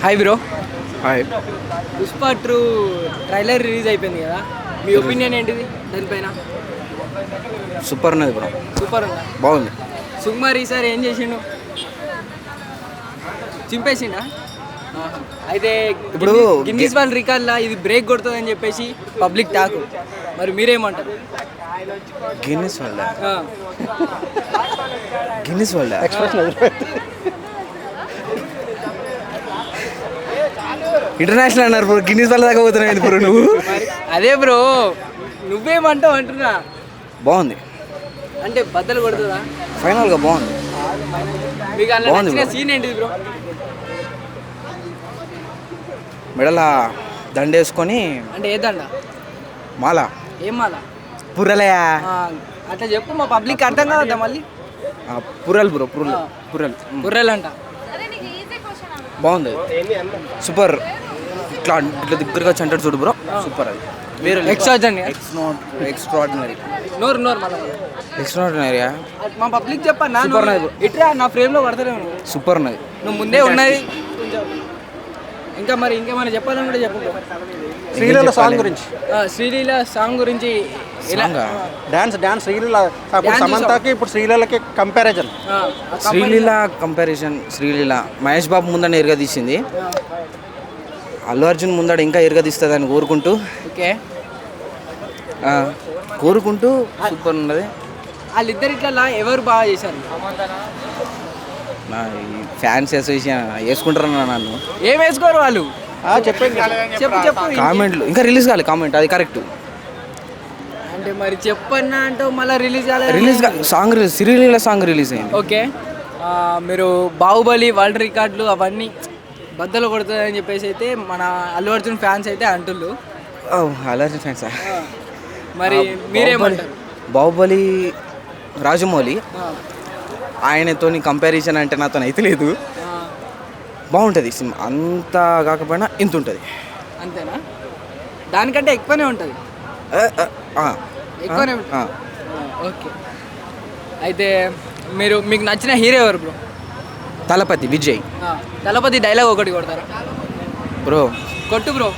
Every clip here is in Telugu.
Hi bro. Hi. Pushpa true trailer release అయిపోయింది కదా, మీ ఒపీనియన్ ఏంటిది దానిపైన? సూపర్ ఉన్నది బ్రో. సూపర్ ఉందా? బాగుంది. సుకుమార్ ఈసారి ఏం చేసిండు? చింపేసిండా? అయితే ఇప్పుడు గిన్నీస్ వరల్డ్ రికార్డ్లా ఇది బ్రేక్ కొడుతుందని చెప్పేసి పబ్లిక్ టాక్. మరి మీరేమంటారు? Guinness world Guinness world international అన్నారు బ్రో. గిన్నిస్ వరల్డ్ దాకా పోతున్నాయి బ్రో నువ్వు. అదే బ్రో, నువ్వేమంటావు అంటున్నా. బాగుంది అంటే బద్దలు కొడుతుందా? ఫైనల్గా బాగుంది. మీకు అలా నచ్చిన సీన్ ఏంటిది బ్రో? మెడల దండేసుకొని. అంటే ఏ దండ? మాల. ఏం మాల? పుర్రలయా? అట్లా చెప్పు, మా పబ్లిక్ అర్థం కావద్దా మళ్ళీ. పుర్రలు బ్రో, పుర్రలు. పుర్రలు పుర్రెలు అంట. బాగుంది, సూపర్. ఇట్లా ఇట్లా దగ్గరగా చంటాడు చూడు బ్రో, సూపర్. అది వేరే ఎక్స్ట్రాడినరీ. నోరు మళ్ళీ ఎక్స్ట్రాడినరీయా? మా పబ్లిక్ చెప్పన్నా. ఇట్లా నా ఫ్రేమ్లో పడతారేమో. సూపర్ ఉన్నది, నువ్వు ముందే ఉన్నది. ఇంకా మరి ఇంకేమైనా చెప్పాలని కూడా చెప్పు. శ్రీలీల సాంగ్ గురించి. శ్రీలీల సాంగ్ గురించి డాన్స్ శ్రీలీల సమంతకి ఇప్పుడు శ్రీలీలకి కంపారిజన్. శ్రీలీల కంపారిజన్. శ్రీలీల మహేష్ బాబు ముందర ఎరుగా తీసింది, అల్లు అర్జున్ ముందర ఇంకా ఎరుగా తీస్తుంది అని కోరుకుంటూ. ఓకే, కోరుకుంటూ సూపర్ ఉన్నది. వాళ్ళిద్దరు ఇట్లా ఎవరు బాగా చేశారు? నా ఫ్యాన్స్ అసోసియేషన్ వేసుకుంటారన్నా నన్ను. ఏం వేసుకోరు వాళ్ళు? చెప్పు. కామెంట్లు ఇంకా రిలీజ్ కాలేదు. కామెంట్ అది కరెక్ట్. అంటే మరి చెప్పన్నా అంటే మళ్ళీ release song Sreeleela song release అయింది. ఓకే, మీరు బాహుబలి వరల్డ్ రికార్డులు అవన్నీ బద్దలు కొడుతుందని చెప్పేసి అయితే మన అల్లు అర్జున్ ఫ్యాన్స్ అయితే అంటుళ్ళు. అల్లు అర్జున్ ఫ్యాన్సా? మరి మీరేమంటారు? బాహుబలి రాజమౌళి, ఆయనతోని కంపారిజన్ అంటే నాతో అయితే లేదు. బాగుంటుంది సినిమా, అంత కాకపోయినా ఇంత ఉంటుంది. అంతేనా? దానికంటే ఎక్కువనే ఉంటుంది. ఎక్కువనే ఉంటుంది. ఓకే, అయితే మీకు నచ్చిన హీరో ఎవరు బ్రో? తలపతి విజయ్. తలపతి డైలాగ్ ఒకటి కొడతారా బ్రో? కొట్టు బ్రో.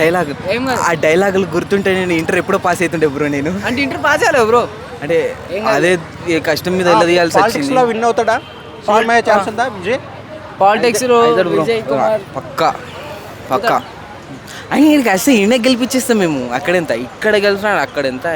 డైలాగ్ ఆ డైలాగులు గుర్తుంటే నేను ఇంటర్ ఎప్పుడో పాస్ అవుతుండే బ్రో. నేను అంటే ఇంటర్ పాస్ అవ్వలేవు బ్రో? అంటే అదే కష్టం మీద తీయాల్సి వచ్చింది. విన్ అవుతాడా? ఛాన్స్ ఉందా విజయ్ పాలిటిక్స్ లో? పక్కా. అని అసలు ఈయన గెలిపించేస్తాం మేము. అక్కడెంత ఇక్కడ గెలిచినా అక్కడెంత